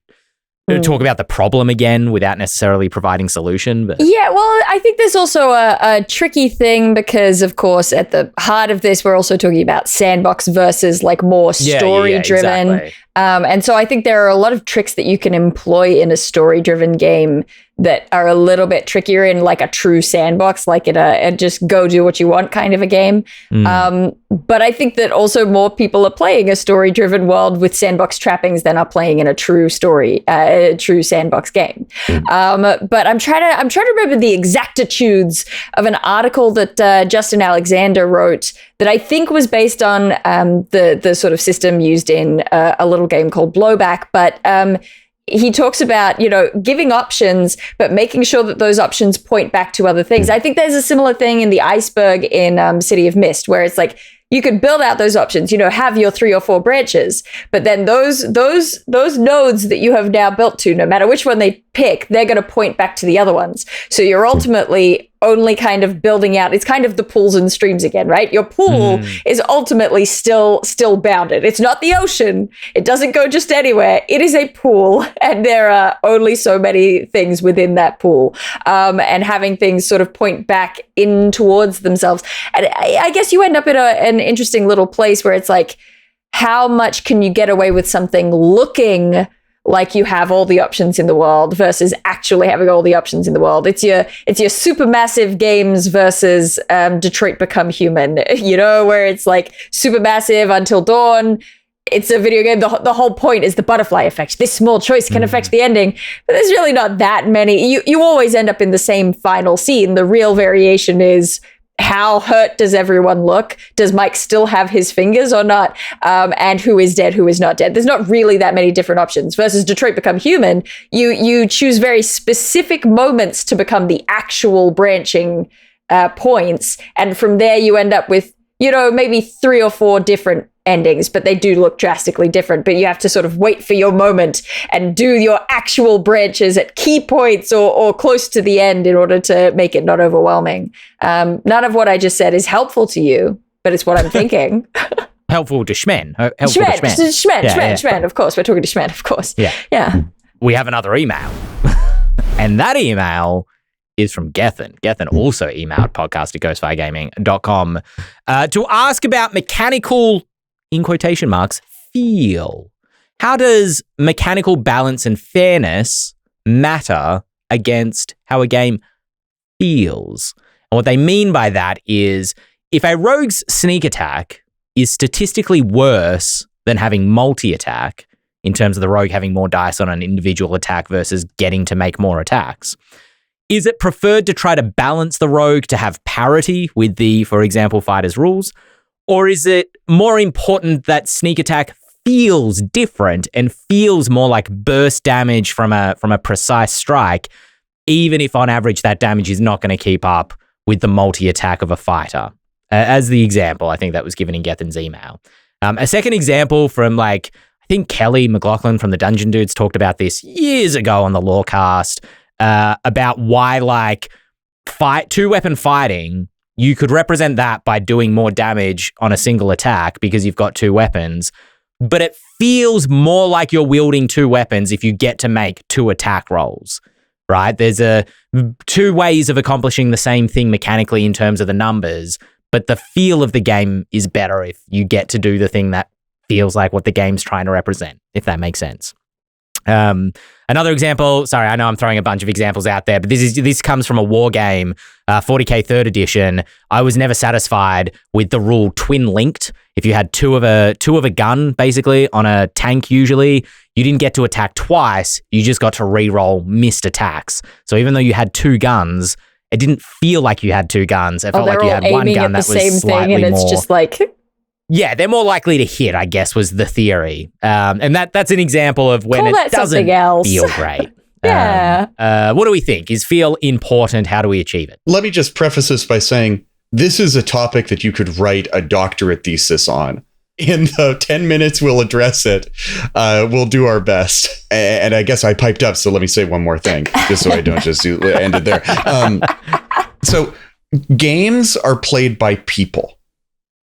talk about the problem again without necessarily providing solution. But yeah, well, I think there's also a tricky thing because, of course, at the heart of this, we're also talking about sandbox versus like more story-driven. Exactly. And so I think there are a lot of tricks that you can employ in a story-driven game that are a little bit trickier in like a true sandbox, like in a just go do what you want kind of a game. But I think that also more people are playing a story-driven world with sandbox trappings than are playing in a true story, a true sandbox game. But I'm trying to remember the exactitudes of an article that Justin Alexander wrote that I think was based on the sort of system used in a little game called Blowback. But he talks about, giving options, but making sure that those options point back to other things. I think there's a similar thing in the Iceberg in City of Mist, where it's like, you could build out those options, have your 3 or 4 branches, but then those nodes that you have now built to, no matter which one they pick, they're going to point back to the other ones. So you're ultimately only kind of building out, it's kind of the pools and streams again, right? Your pool is ultimately still bounded. It's not the ocean. It doesn't go just anywhere. It is a pool, and there are only so many things within that pool. And having things sort of point back in towards themselves. And I guess you end up in an interesting little place where it's like, how much can you get away with something looking like you have all the options in the world versus actually having all the options in the world? It's your supermassive games versus Detroit Become Human, where it's like supermassive Until Dawn. It's a video game. The whole point is the butterfly effect. This small choice can affect the ending, but there's really not that many. You always end up in the same final scene. The real variation is, how hurt does everyone look? Does Mike still have his fingers or not? And who is dead, who is not dead? There's not really that many different options. Versus Detroit Become Human, you choose very specific moments to become the actual branching points. And from there you end up with, maybe 3 or 4 different endings, but they do look drastically different. But you have to sort of wait for your moment and do your actual branches at key points or close to the end in order to make it not overwhelming. None of what I just said is helpful to you, but it's what I'm thinking. Helpful to Shmen. Shmen, of course. We're talking to Shmen, of course. Yeah. We have another email. And that email is from Gethin. Gethin also emailed podcast@ghostfiregaming.com to ask about mechanical, in quotation marks, feel. How does mechanical balance and fairness matter against how a game feels? And what they mean by that is, if a rogue's sneak attack is statistically worse than having multi-attack, in terms of the rogue having more dice on an individual attack versus getting to make more attacks, is it preferred to try to balance the rogue to have parity with the, for example, fighter's rules? Or is it more important that sneak attack feels different and feels more like burst damage from a precise strike, even if on average that damage is not going to keep up with the multi-attack of a fighter? As the example, I think that was given in Gethin's email. A second example from I I think Kelly McLaughlin from the Dungeon Dudes talked about this years ago on the Lorecast, about why like two-weapon fighting, you could represent that by doing more damage on a single attack because you've got two weapons, but it feels more like you're wielding two weapons if you get to make two attack rolls, right? There's two ways of accomplishing the same thing mechanically in terms of the numbers, but the feel of the game is better if you get to do the thing that feels like what the game's trying to represent, if that makes sense. Another example, sorry, I know I'm throwing a bunch of examples out there, but this comes from a war game, 40k 3rd edition. I was never satisfied with the rule twin linked. If you had two of a gun, basically, on a tank usually, you didn't get to attack twice, you just got to re-roll missed attacks. So even though you had two guns, it didn't feel like you had two guns. It felt like you had one gun that was slightly more... It's just like... Yeah, they're more likely to hit, I guess, was the theory. And that's an example of when it doesn't feel great. Yeah. What do we think? Is feel important? How do we achieve it? Let me just preface this by saying this is a topic that you could write a doctorate thesis on. In the 10 minutes we'll address it, we'll do our best. And I guess I piped up, so let me say one more thing, just so I don't just end it there. So games are played by people.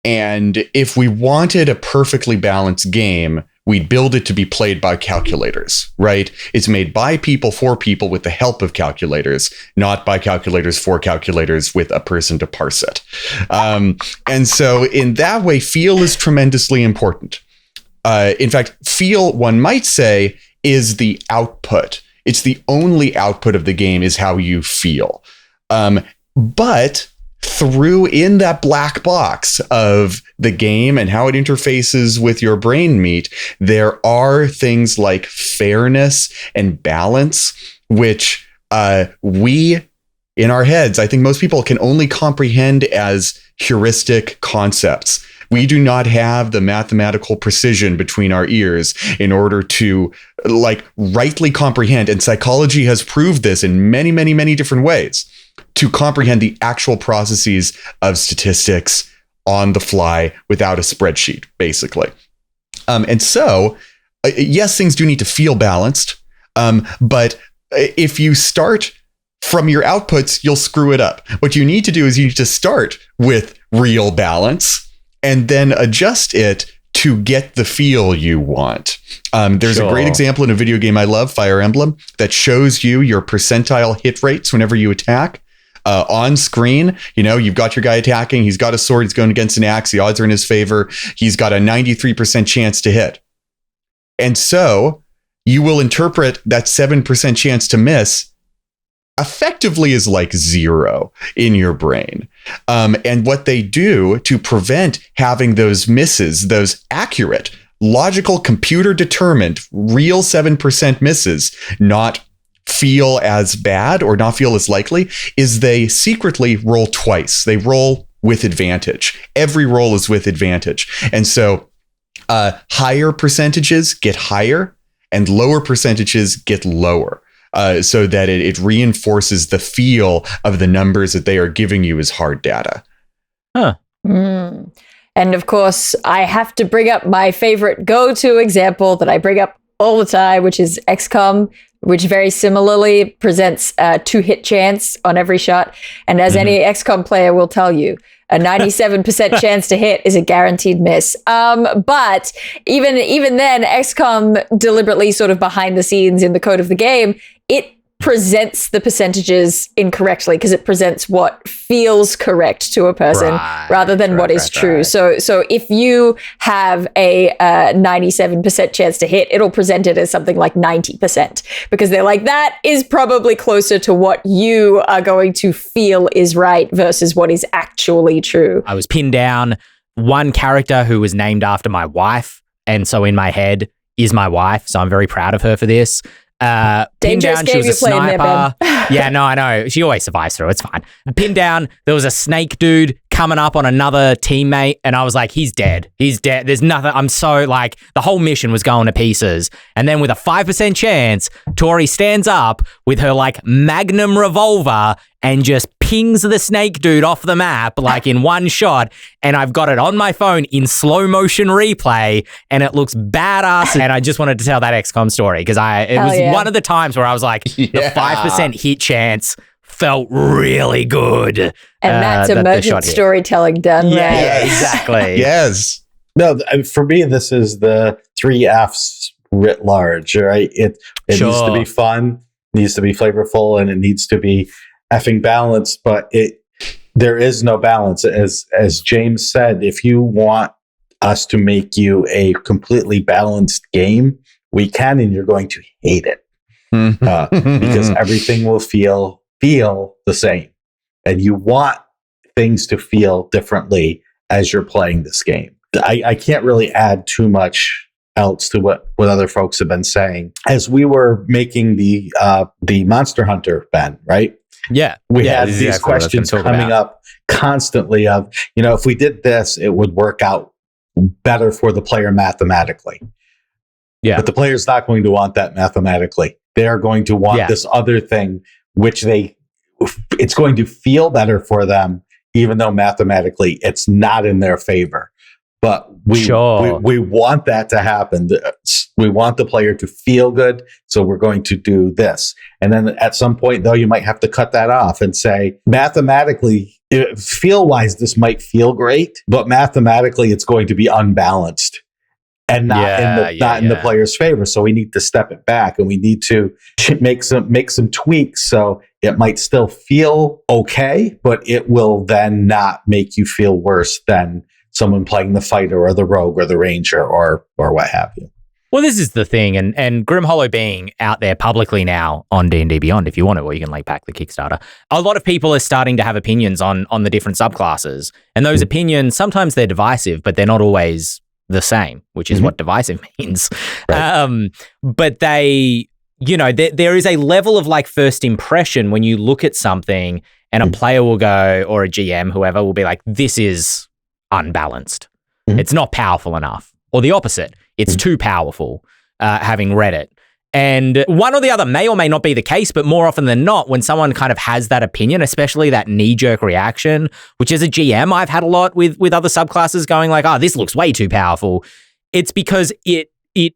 And if we wanted a perfectly balanced game, we'd build it to be played by calculators, right? It's made by people for people with the help of calculators, not by calculators for calculators with a person to parse it. And so in that way, feel is tremendously important. In fact, feel, one might say, is the output. It's the only output of the game is how you feel. But through in that black box of the game and how it interfaces with your brain meat, there are things like fairness and balance, which we in our heads, I think most people can only comprehend as heuristic concepts. We do not have the mathematical precision between our ears in order to like rightly comprehend. And psychology has proved this in many, many, many different ways, to comprehend the actual processes of statistics on the fly without a spreadsheet, basically. And so, yes, things do need to feel balanced. But if you start from your outputs, you'll screw it up. What you need to do is you need to start with real balance and then adjust it to get the feel you want. There's a great example in a video game I love, Fire Emblem, that shows you your percentile hit rates whenever you attack. On screen, you know, you've got your guy attacking. He's got a sword. He's going against an axe. The odds are in his favor. He's got a 93% chance to hit. And so you will interpret that 7% chance to miss effectively as like 0 in your brain. And what they do to prevent having those misses, those accurate, logical, computer determined, real 7% misses, not feel as bad or not feel as likely, is they secretly roll twice. They roll with advantage. Every roll is with advantage. And so higher percentages get higher and lower percentages get lower, so that it reinforces the feel of the numbers that they are giving you as hard data. Huh. And of course, I have to bring up my favorite go-to example that I bring up all the time, which is XCOM, which very similarly presents a 2-hit chance on every shot. And as any XCOM player will tell you, a 97% chance to hit is a guaranteed miss. But even then, XCOM deliberately sort of behind the scenes in the code of the game, it presents the percentages incorrectly because it presents what feels correct to a person rather than what is true. Right. So if you have a 97% chance to hit, it'll present it as something like 90% because they're like, that is probably closer to what you are going to feel is right versus what is actually true. I was pinned down one character who was named after my wife, and so in my head is my wife, so I'm very proud of her for this. Pinned down, she was a sniper. Yeah, no, I know. She always survives through. It's fine. Pinned down, there was a snake dude coming up on another teammate, and I was like, he's dead. He's dead. There's nothing. I'm so like, the whole mission was going to pieces. And then with a 5% chance, Tori stands up with her like Magnum revolver and just pings the snake dude off the map like in one shot. And I've got it on my phone in slow motion replay, and it looks badass. And I just wanted to tell that XCOM story because it was one of the times where I was like, the 5% hit chance felt really good. And that's emergent storytelling done right. Yeah, exactly. Yes. No, for me, this is the 3 Fs writ large, right? It needs to be fun, needs to be flavorful, and it needs to be effing balanced, but there is no balance. As James said, if you want us to make you a completely balanced game, we can, and you're going to hate it. Because everything will feel the same, and you want things to feel differently as you're playing this game. I can't really add too much else to what other folks have been saying. As we were making the Monster Hunter, Ben, right? Yeah, we had these questions coming up constantly of, if we did this, it would work out better for the player mathematically. Yeah, but the player's not going to want that mathematically. They are going to want this other thing, which it's going to feel better for them, even though mathematically it's not in their favor. But we want that to happen. We want the player to feel good, so we're going to do this. And then at some point, though, you might have to cut that off and say, mathematically, feel-wise, this might feel great, but mathematically, it's going to be unbalanced and not in the player's favor. So we need to step it back, and we need to make some tweaks so it might still feel okay, but it will then not make you feel worse than someone playing the fighter or the rogue or the ranger or what have you. Well, this is the thing, and Grim Hollow being out there publicly now on D&D Beyond, if you want it, or you can like back the Kickstarter. A lot of people are starting to have opinions on the different subclasses, and those opinions, sometimes they're divisive, but they're not always the same, which is what divisive means. Right. But they, there is a level of like first impression when you look at something and a player will go, or a GM, whoever, will be like, this is unbalanced. It's not powerful enough. Or the opposite. It's too powerful, having read it. And one or the other may or may not be the case, but more often than not, when someone kind of has that opinion, especially that knee-jerk reaction, which as a GM, I've had a lot with other subclasses going like, this looks way too powerful. It's because it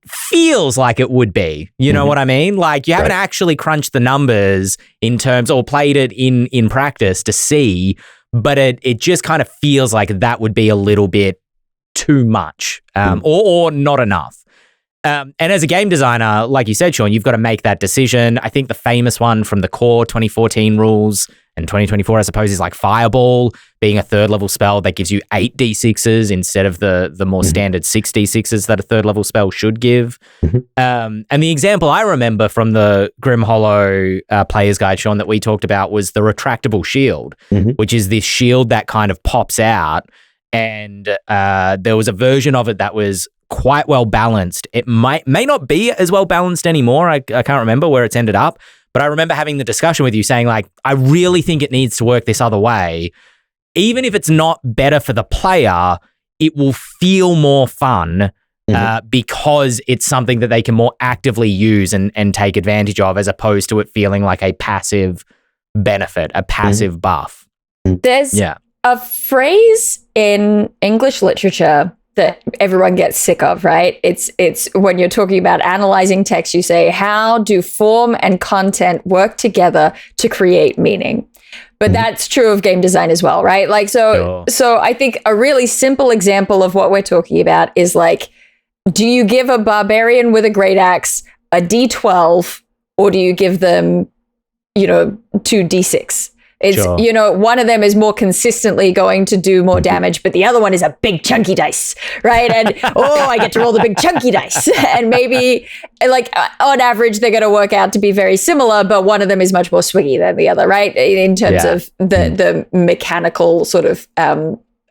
feels like it would be. You know what I mean? Like you haven't actually crunched the numbers in terms or played it in practice to see, but it just kind of feels like that would be a little bit too much or not enough. And as a game designer, like you said, Shawn, you've got to make that decision. I think the famous one from the core 2014 rules and 2024, I suppose, is like Fireball being a 3rd level spell that gives you 8 d6s instead of the more standard 6 d6s that a 3rd level spell should give. And the example I remember from the Grim Hollow Player's Guide, Shawn, that we talked about was the retractable shield, which is this shield that kind of pops out. And there was a version of it that was quite well balanced. It may not be as well balanced anymore. I can't remember where it's ended up, but I remember having the discussion with you saying like, I really think it needs to work this other way. Even if it's not better for the player, it will feel more fun because it's something that they can more actively use and take advantage of, as opposed to it feeling like a passive benefit, a passive buff. There's a phrase in English literature that everyone gets sick of, right? It's when you're talking about analyzing text, you say, how do form and content work together to create meaning? But that's true of game design as well, right? Like, so I think a really simple example of what we're talking about is like, do you give a barbarian with a great axe a D12, or do you give them, 2 D6? It's, one of them is more consistently going to do more damage, but the other one is a big chunky dice, right? And, I get to roll the big chunky dice. And maybe, like, on average, they're going to work out to be very similar, but one of them is much more swiggy than the other, right? In terms of the mechanical sort of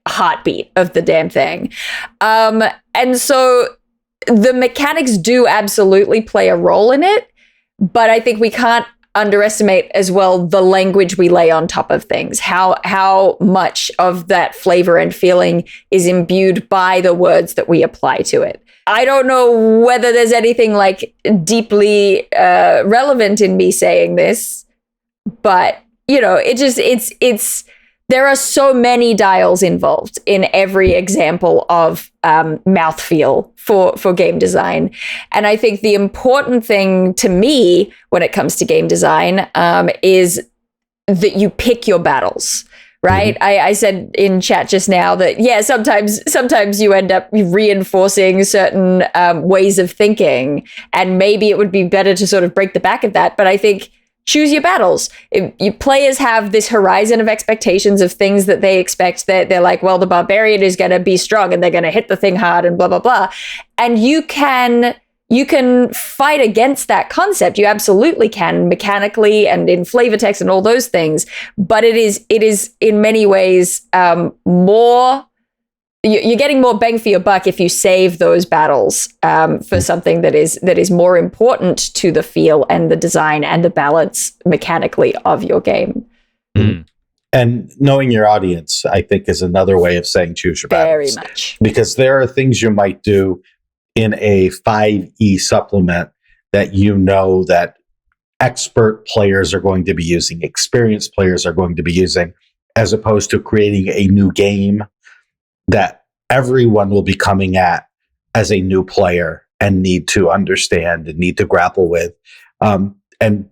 heartbeat of the damn thing. And so the mechanics do absolutely play a role in it, but I think we can't underestimate as well the language we lay on top of things, how much of that flavor and feeling is imbued by the words that we apply to it. I don't know whether there's anything like deeply relevant in me saying this, but you know, it's there are so many dials involved in every example of mouthfeel for game design. And I think the important thing to me when it comes to game design is that you pick your battles. Right. Mm-hmm. I said in chat just now that, yeah, sometimes you end up reinforcing certain ways of thinking, and maybe it would be better to sort of break the back of that. But I think choose your battles. If players have this horizon of expectations of things that they expect, that they're like, well, the barbarian is going to be strong and they're going to hit the thing hard and blah, blah, blah. And you can fight against that concept. You absolutely can, mechanically and in flavor text and all those things. But it is in many ways more. You're getting more bang for your buck if you save those battles for something that is more important to the feel and the design and the balance mechanically of your game. Mm. And knowing your audience, I think, is another way of saying choose your battles. Very much. Because there are things you might do in a 5e supplement that you know that expert players are going to be using, experienced players are going to be using, as opposed to creating a new game that everyone will be coming at as a new player and need to understand and need to grapple with. And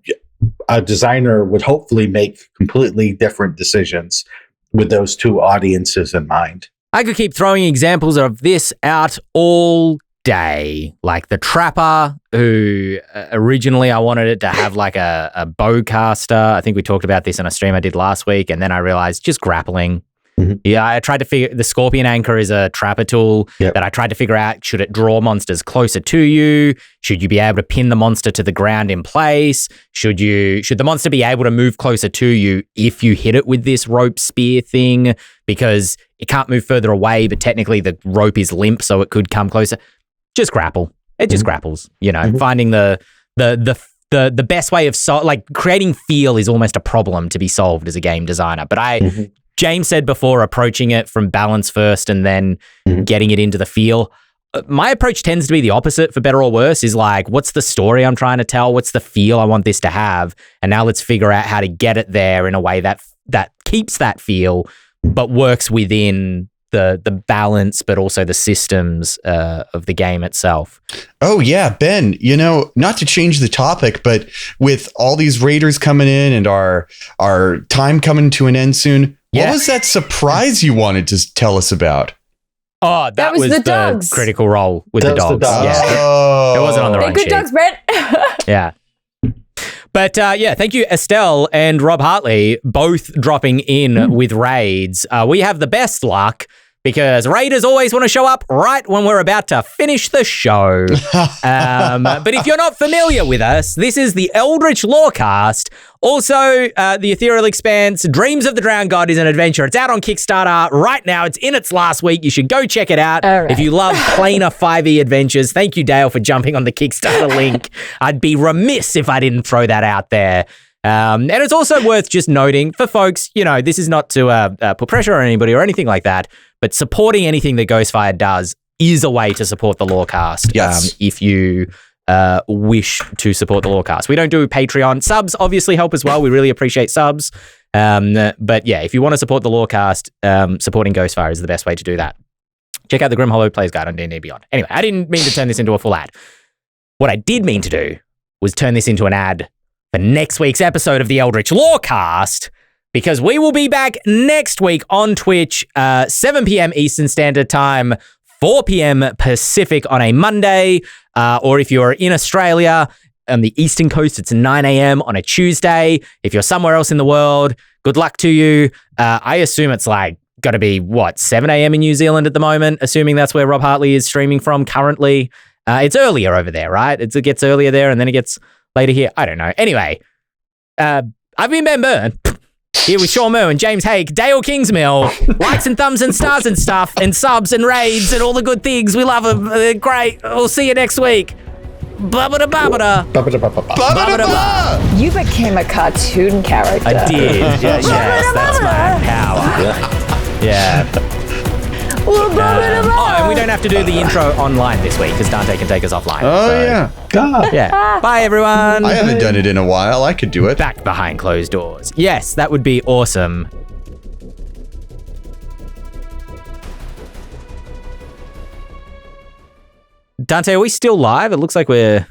a designer would hopefully make completely different decisions with those two audiences in mind. I could keep throwing examples of this out all day, like the Trapper, who originally I wanted it to have like a bowcaster. I think we talked about this in a stream I did last week, and then I realized just grappling. Mm-hmm. Yeah, I tried to figure, the Scorpion Anchor is a trapper tool that I tried to figure out, should it draw monsters closer to you? Should you be able to pin the monster to the ground in place? Should the monster be able to move closer to you if you hit it with this rope spear thing? Because it can't move further away, but technically the rope is limp, so it could come closer. Just grapple. It just grapples, you know, finding the best way of like creating feel is almost a problem to be solved as a game designer. But James said before, approaching it from balance first and then getting it into the feel. My approach tends to be the opposite, for better or worse, is like, what's the story I'm trying to tell? What's the feel I want this to have? And now let's figure out how to get it there in a way that keeps that feel, but works within the balance, but also the systems of the game itself. Oh yeah, Ben, you know, not to change the topic, but with all these raiders coming in and our time coming to an end soon, what was that surprise you wanted to tell us about? Oh, that was the dogs. Critical Role with the dogs. Yeah. Oh. It wasn't on the right sheet. Good dogs, Brent. Yeah. But thank you, Estelle and Rob Hartley, both dropping in with raids. We have the best luck because raiders always want to show up right when we're about to finish the show. But if you're not familiar with us, this is the Eldritch Lorecast. Also, the Ethereal Expanse, Dreams of the Drowned God is an adventure. It's out on Kickstarter right now. It's in its last week. You should go check it out. Right. If you love plainer 5e adventures. Thank you, Dael, for jumping on the Kickstarter link. I'd be remiss if I didn't throw that out there. And it's also worth just noting for folks, you know, this is not to put pressure on anybody or anything like that, but supporting anything that Ghostfire does is a way to support the Lorecast. Yes. If you wish to support the Lorecast. We don't do Patreon. Subs obviously help as well. We really appreciate subs. But yeah, if you want to support the Lorecast, supporting Ghostfire is the best way to do that. Check out the Grim Hollow Player's Guide on D&D Beyond. Anyway, I didn't mean to turn this into a full ad. What I did mean to do was turn this into an ad for next week's episode of the Eldritch Lorecast, because we will be back next week on Twitch, 7 p.m. Eastern Standard Time, 4 p.m. Pacific on a Monday, or if you're in Australia on the Eastern Coast, it's 9 a.m. on a Tuesday. If you're somewhere else in the world, good luck to you. I assume it's like got to be, 7 a.m. in New Zealand at the moment, assuming that's where Rob Hartley is streaming from currently. It's earlier over there, right? It gets earlier there and then it gets later here. I don't know. Anyway, I've been Ben Byrne. Here with Shawn and James Hake, Dael Kingsmill, likes and thumbs and stars and stuff, and subs and raids and all the good things. We love them. They're great. We'll see you next week. Ba-ba-da-ba-ba-da. Ba-ba-da-ba. You became a cartoon character. I did. Yes, that's my power. Yeah. Oh, and we don't have to do the intro online this week because Dante can take us offline. Oh, yeah. God. Yeah. Bye, everyone. I haven't done it in a while. I could do it. Back behind closed doors. Yes, that would be awesome. Dante, are we still live? It looks like we're